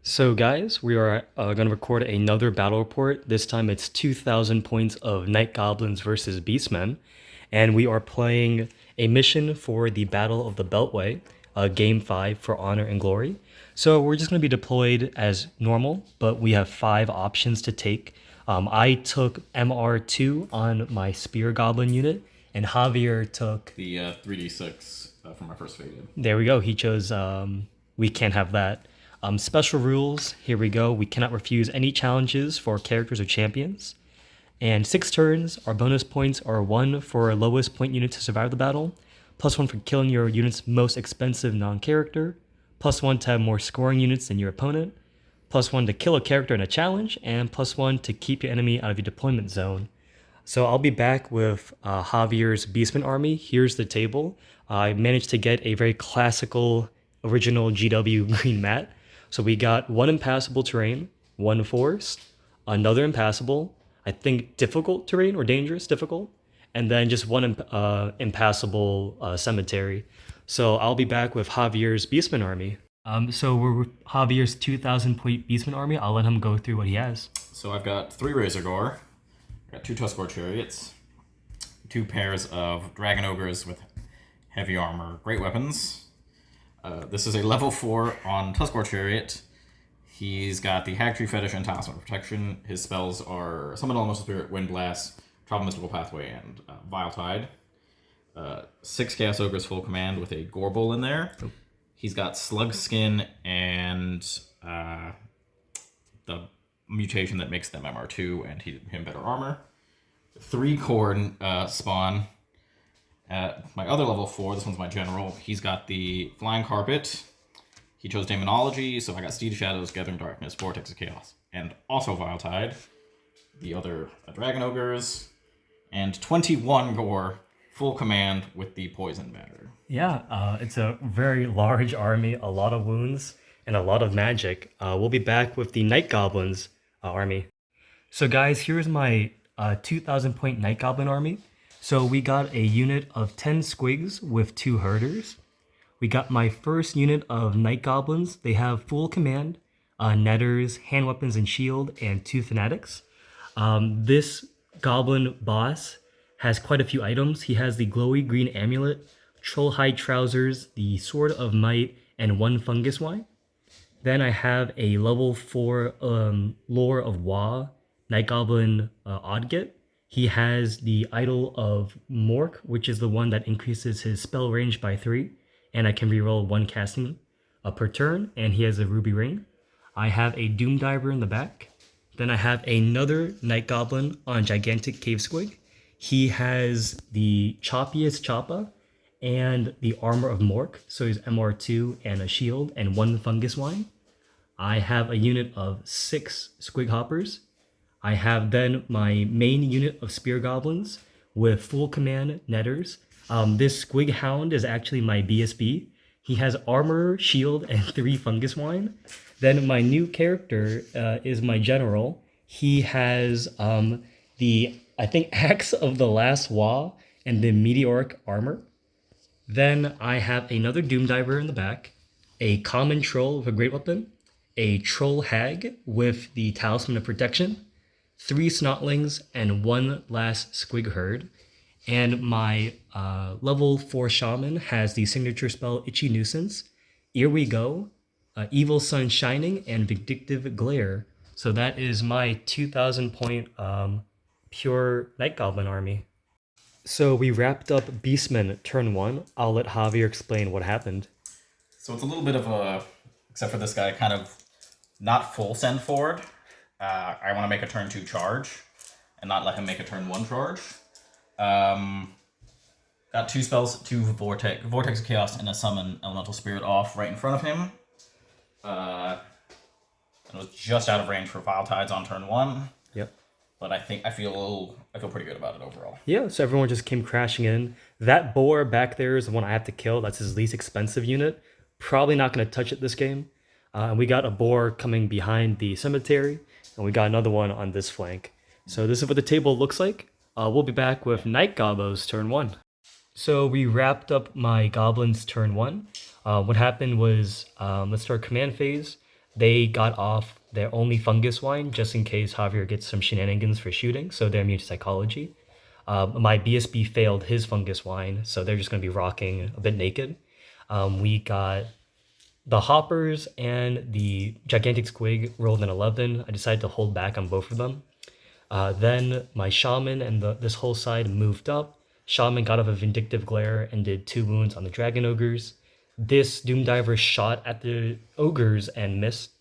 So guys, we are going to record another battle report. This time it's 2,000 points of Night Goblins versus Beastmen. And we are playing a mission for the Battle of the Beltway, Game 5 for Honor and Glory. So we're just going to be deployed as normal, but we have 5 options to take. I took MR2 on my Spear Goblin unit, and Javier took... The 3d6 from my first faded. There we go. He chose... we can't have that. Special rules, here we go. We cannot refuse any challenges for characters or champions. And 6 turns, our bonus points are 1 for lowest point unit to survive the battle, +1 for killing your unit's most expensive non-character, +1 to have more scoring units than your opponent, +1 to kill a character in a challenge, and +1 to keep your enemy out of your deployment zone. So I'll be back with Javier's Beastman army. Here's the table. I managed to get a very classical, original GW green mat. So we got 1 impassable terrain, 1 forest, another impassable, I think difficult terrain or dangerous, difficult, and then just 1 impassable cemetery. So I'll be back with Javier's Beastman army. So we're with Javier's 2,000 point Beastman army. I'll let him go through what he has. So I've got 3 Razor Gore, I've got 2 Tuskgore Chariots, 2 pairs of Dragon Ogres with heavy armor, great weapons. This is a level 4 on Tuskgore Chariot. He's got the Hag Tree Fetish and Talisman Protection. His spells are Summon Elemental Spirit, Wind Blast, Travel Mystical Pathway, and Vile Tide. 6 Chaos Ogres full command with a Gorble in there. Oh. He's got Slug Skin and the mutation that makes them MR2 and him better armor. 3 Khorne spawn. My other level 4, this one's my general, he's got the Flying Carpet. He chose Demonology, so I got Steed of Shadows, Gathering Darkness, Vortex of Chaos, and also Vile Tide. The other Dragon Ogres, and 21 Gore, full command with the Poison Batter. Yeah, it's a very large army, a lot of wounds, and a lot of magic. We'll be back with the Night Goblins army. So guys, here's my 2,000 point Night Goblin army. So we got a unit of 10 squigs with 2 herders. We got my first unit of Night Goblins. They have full command, netters, hand weapons and shield, and 2 fanatics. This goblin boss has quite a few items. He has the glowy green amulet, troll hide trousers, the sword of might, and 1 fungus wine. Then I have a level 4 lore of Wa Night Goblin Odget. He has the Idol of Mork, which is the one that increases his spell range by 3, and I can reroll 1 casting per turn, and he has a Ruby Ring. I have a Doom Diver in the back. Then I have another Night Goblin on Gigantic Cave Squig. He has the Choppiest Choppa and the Armor of Mork, so he's MR2 and a shield and 1 fungus wine. I have a unit of 6 Squig Hoppers. I have then my main unit of Spear Goblins with full command netters. This Squig Hound is actually my BSB. He has armor, shield, and 3 fungus wine. Then my new character is my general. He has the, I think, Axe of the Last Wa and the Meteoric armor. Then I have another Doom Diver in the back, a common troll with a great weapon, a troll hag with the Talisman of Protection, 3 Snotlings, and 1 last Squig Herd. And my level 4 Shaman has the signature spell Itchy Nuisance, Here We Go, Evil Sun Shining, and Vindictive Glare. So that is my 2,000 point pure Night Goblin army. So we wrapped up Beastmen turn 1. I'll let Javier explain what happened. So it's a little bit of a, except for this guy, kind of not full send forward. I want to make a turn 2 charge and not let him make a turn 1 charge. Got 2 spells, 2 Vortex of Chaos, and a Summon Elemental Spirit off right in front of him. And was just out of range for Vile Tides on turn 1. Yep. But I feel pretty good about it overall. Yeah, so everyone just came crashing in. That boar back there is the one I have to kill. That's his least expensive unit. Probably not going to touch it this game. And we got a boar coming behind the cemetery. And we got another one on this flank. So this is what the table looks like. We'll be back with Night Gobbos turn 1. So we wrapped up my Goblins turn 1. What happened was, let's start command phase. They got off their only fungus wine just in case Javier gets some shenanigans for shooting, so they're immune to psychology. My BSB failed his fungus wine, so they're just going to be rocking a bit naked. We got the hoppers and the gigantic squig rolled an 11. I decided to hold back on both of them. Then my shaman and this whole side moved up. Shaman got off a vindictive glare and did 2 wounds on the dragon ogres. This Doomdiver shot at the ogres and missed.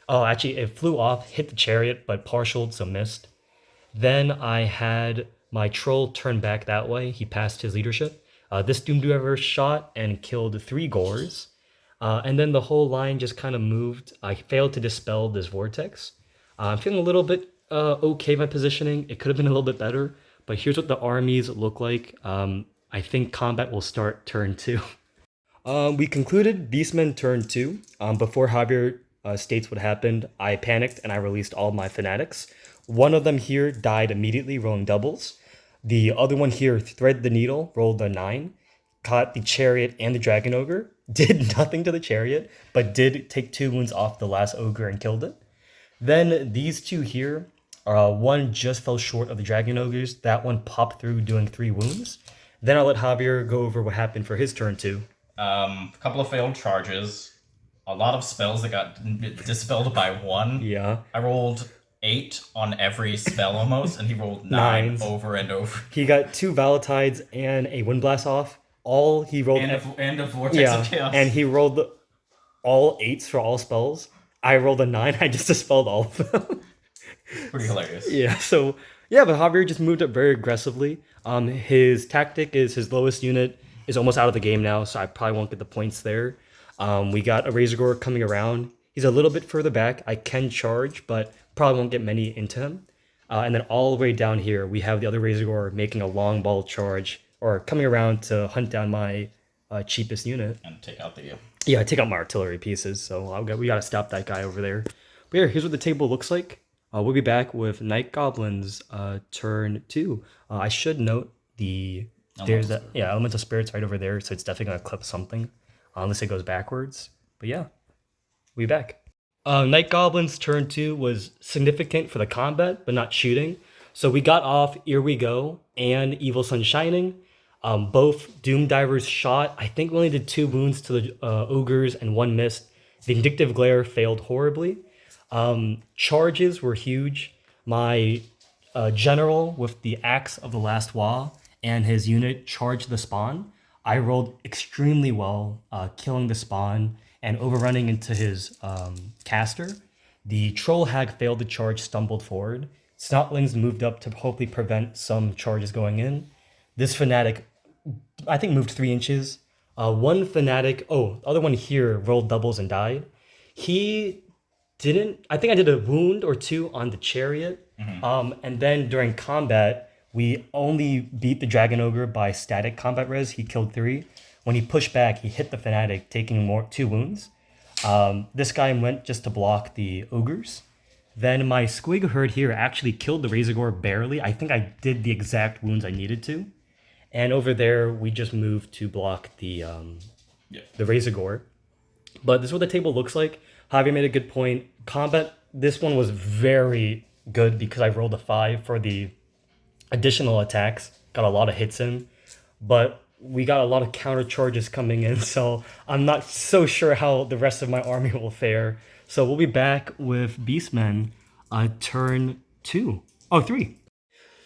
Oh, actually, it flew off, hit the chariot, but partialed, so missed. Then I had my troll turn back that way. He passed his leadership. This Doomdiver shot and killed 3 gores. And then the whole line just kind of moved. I failed to dispel this vortex. I'm feeling a little bit okay by positioning. It could have been a little bit better, but here's what the armies look like. I think combat will start turn 2. We concluded Beastmen turn 2. Before Javier states what happened, I panicked and I released all my fanatics. One of them here died immediately, rolling doubles. The other one here threaded the needle, rolled a 9, caught the chariot and the dragon ogre, did nothing to the chariot, but did take 2 wounds off the last ogre and killed it. Then these 2 here, one just fell short of the dragon ogres. That one popped through doing 3 wounds. Then I'll let Javier go over what happened for his turn 2. A couple of failed charges, a lot of spells that got dispelled by 1. Yeah. I rolled 8 on every spell almost, and he rolled 9 Nines. over and over. He got 2 Valentides and a Windblast off. All he rolled. And a Vortex of Chaos. And he rolled all 8s for all spells. I rolled a 9. I just dispelled all of them. Pretty hilarious. Yeah, so yeah, but Javier just moved up very aggressively. His tactic is his lowest unit is almost out of the game now, so I probably won't get the points there. We got a Razorgore coming around. He's a little bit further back. I can charge, but probably won't get many into him. And then all the way down here, we have the other Razorgore making a long ball charge or coming around to hunt down my cheapest unit. And take out the... Yeah, take out my artillery pieces, so we got to stop that guy over there. But yeah, here's what the table looks like. We'll be back with Night Goblins turn 2. I should note there's that elemental spirits right over there, so it's definitely gonna clip something, unless it goes backwards. But yeah, we'll be back. Night Goblins turn 2 was significant for the combat, but not shooting. So we got off Here We Go and Evil Sun Shining. Both Doom Divers shot. I think we only did 2 wounds to the ogres and 1 missed. Vindictive Glare failed horribly. Charges were huge. My general with the Axe of the Last Wall and his unit charged the spawn. I rolled extremely well, killing the spawn and overrunning into his caster. The Troll Hag failed to charge, stumbled forward. Snotlings moved up to hopefully prevent some charges going in. This Fanatic, I think, moved 3 inches. One Fanatic, the other one here rolled doubles and died. He didn't, I think I did a wound or 2 on the chariot. And then during combat, we only beat the Dragon Ogre by static combat res. He killed 3. When he pushed back, he hit the Fanatic, taking 2 wounds. This guy went just to block the Ogres. Then my Squig Herd here actually killed the Razorgore barely. I think I did the exact wounds I needed to. And over there, we just moved to block the Razorgore. But this is what the table looks like. Javier made a good point. Combat, this one was very good because I rolled a 5 for the additional attacks. Got a lot of hits in. But we got a lot of counter charges coming in, so I'm not so sure how the rest of my army will fare. So we'll be back with Beastmen turn 3.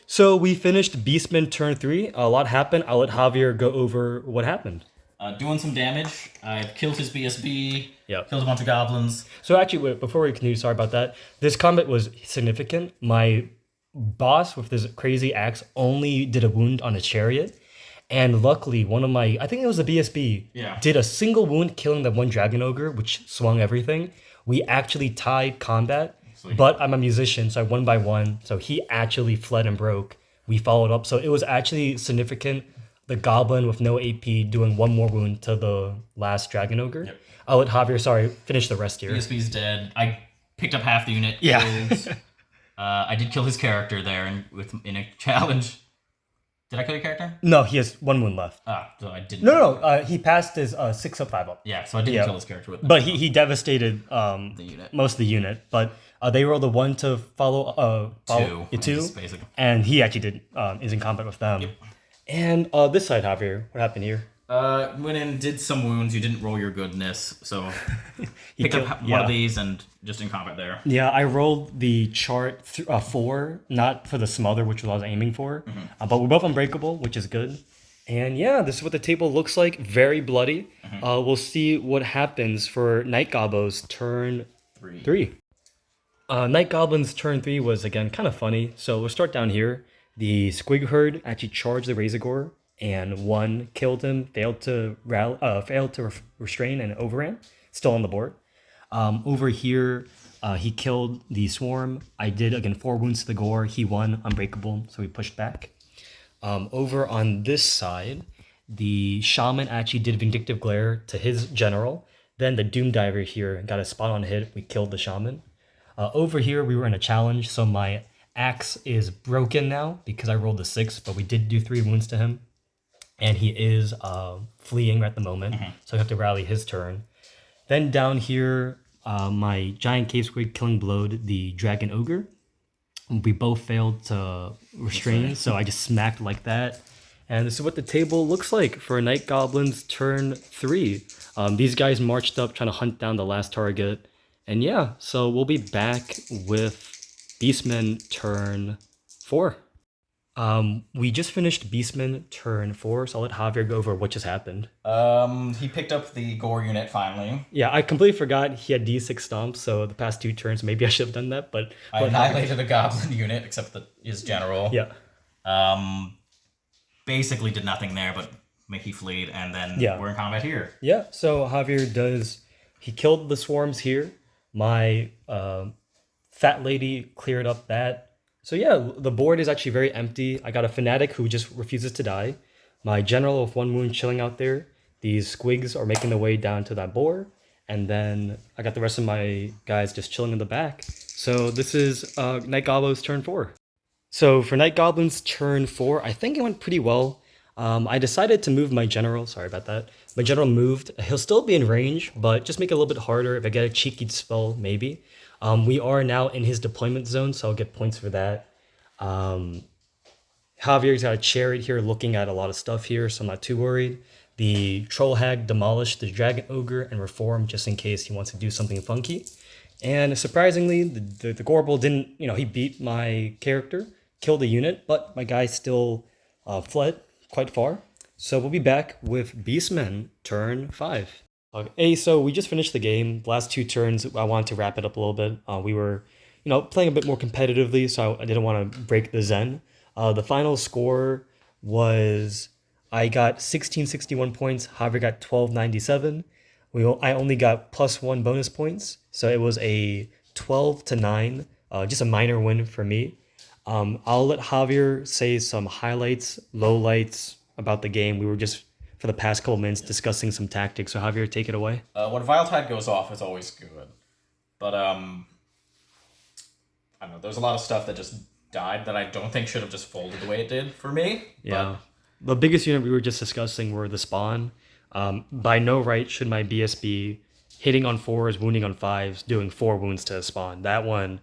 So we finished Beastmen turn 3. A lot happened. I'll let Javier go over what happened. Doing some damage. I've killed his BSB. Yep. Killed a bunch of goblins. So actually, wait, before we continue, sorry about that. This combat was significant. My boss with this crazy axe only did a wound on a chariot. And luckily, one of my, I think it was a BSB, did a single wound killing the one Dragon Ogre, which swung everything. We actually tied combat, but I'm a musician, so I won by 1. So he actually fled and broke. We followed up. So it was actually significant. The Goblin with no AP doing 1 more wound to the last Dragon Ogre. Yep. I'll let Javier, finish the rest here. BSB's dead. I picked up half the unit. Yeah. I did kill his character there in a challenge. Did I kill your character? No, he has 1 wound left. Ah, so I didn't. No, he passed his 6 up, 5 up. Yeah, so I didn't kill this character with. But he devastated the unit. most of the unit. But they rolled a 1 to follow 2. a 2, Just basically. and he actually is in combat with them. Yep. And this side, Javier, what happened here? Went in, did some wounds. You didn't roll your goodness, so picked up one of these and just in combat there. Yeah, I rolled the chart 4, not for the smother, which was what I was aiming for, but we're both unbreakable, which is good. And yeah, this is what the table looks like. Very bloody. We'll see what happens for Night Gobos turn 3. Night Goblins turn 3 was again kind of funny. So we'll start down here. The Squig Herd actually charged the Razorgore, and 1 killed him, failed to restrain, and overran. Still on the board. Over here, he killed the Swarm. I did again 4 wounds to the Gore. He won unbreakable, so we pushed back. Over on this side, the Shaman actually did Vindictive Glare to his general. Then the Doom Diver here got a spot on hit. We killed the Shaman. Over here, we were in a challenge, so my axe is broken now because I rolled a 6, but we did do 3 wounds to him. And he is fleeing at the moment, so I have to rally his turn. Then down here, my Giant Cave Squid killing blowed the Dragon Ogre. We both failed to restrain, so I just smacked like that. And this is what the table looks like for Night Goblins turn 3. These guys marched up trying to hunt down the last target. And yeah, so we'll be back with Beastmen turn 4. We just finished Beastmen turn 4, so I'll let Javier go over what just happened. He picked up the Gore unit finally. Yeah, I completely forgot he had D6 stomps, so the past 2 turns, maybe I should have done that, but... I annihilated the Goblin unit, except his general. Yeah. Basically did nothing there, but he fled, and then we're in combat here. Yeah, so Javier does... He killed the swarms here. My fat lady cleared up that. So yeah, the board is actually very empty. I got a Fanatic who just refuses to die. My General with 1 wound chilling out there. These Squigs are making their way down to that boar. And then I got the rest of my guys just chilling in the back. So this is Night Goblins turn 4. So for Night Goblins turn 4, I think it went pretty well. I decided to move my General. Sorry about that. My General moved. He'll still be in range, but just make it a little bit harder. If I get a cheeky spell, maybe. We are now in his deployment zone, so I'll get points for that. Javier's got a chariot here looking at a lot of stuff here, so I'm not too worried. The Troll Hag demolished the Dragon Ogre and reformed just in case he wants to do something funky. And surprisingly, the Gorble didn't, he beat my character, killed the unit, but my guy still fled quite far. So we'll be back with Beastmen turn 5. Okay, so we just finished the game. The last 2 turns, I wanted to wrap it up a little bit. We were, playing a bit more competitively, so I didn't want to break the zen. The final score was I got 1661 points. Javier got 1297. I only got +1 bonus points, so it was a 12-9, just a minor win for me. I'll let Javier say some highlights, lowlights about the game. We were just, for the past couple minutes, discussing some tactics. So Javier, take it away. When Vile Tide goes off, it's always good. But, I don't know, there's a lot of stuff that just died that I don't think should have just folded the way it did for me. Yeah. The biggest unit we were just discussing were the spawn. By no right should my BS be hitting on 4s, wounding on 5s, doing 4 wounds to a spawn. That one,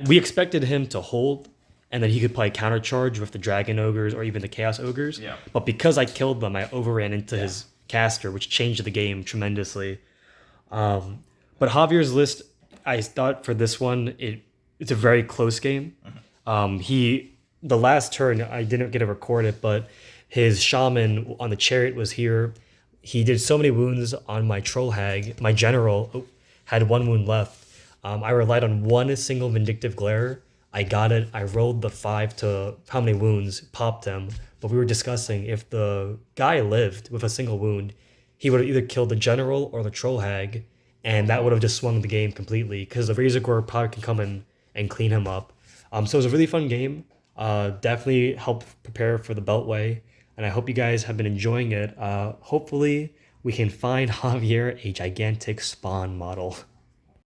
we expected him to hold, and then he could play countercharge with the Dragon Ogres or even the Chaos Ogres. Yeah. But because I killed them, I overran into his caster, which changed the game tremendously. But Javier's list, I thought for this one, it's a very close game. The last turn, I didn't get to record it, but his Shaman on the chariot was here. He did so many wounds on my Troll Hag. My General had 1 wound left. I relied on 1 single Vindictive Glare. I got it. I rolled the 5 to how many wounds, popped him. But we were discussing if the guy lived with a single wound, he would have either killed the General or the Troll Hag, and that would have just swung the game completely because the Razorgore probably can come in and clean him up. So it was a really fun game. Definitely helped prepare for the Beltway, and I hope you guys have been enjoying it. Hopefully, we can find Javier a gigantic spawn model.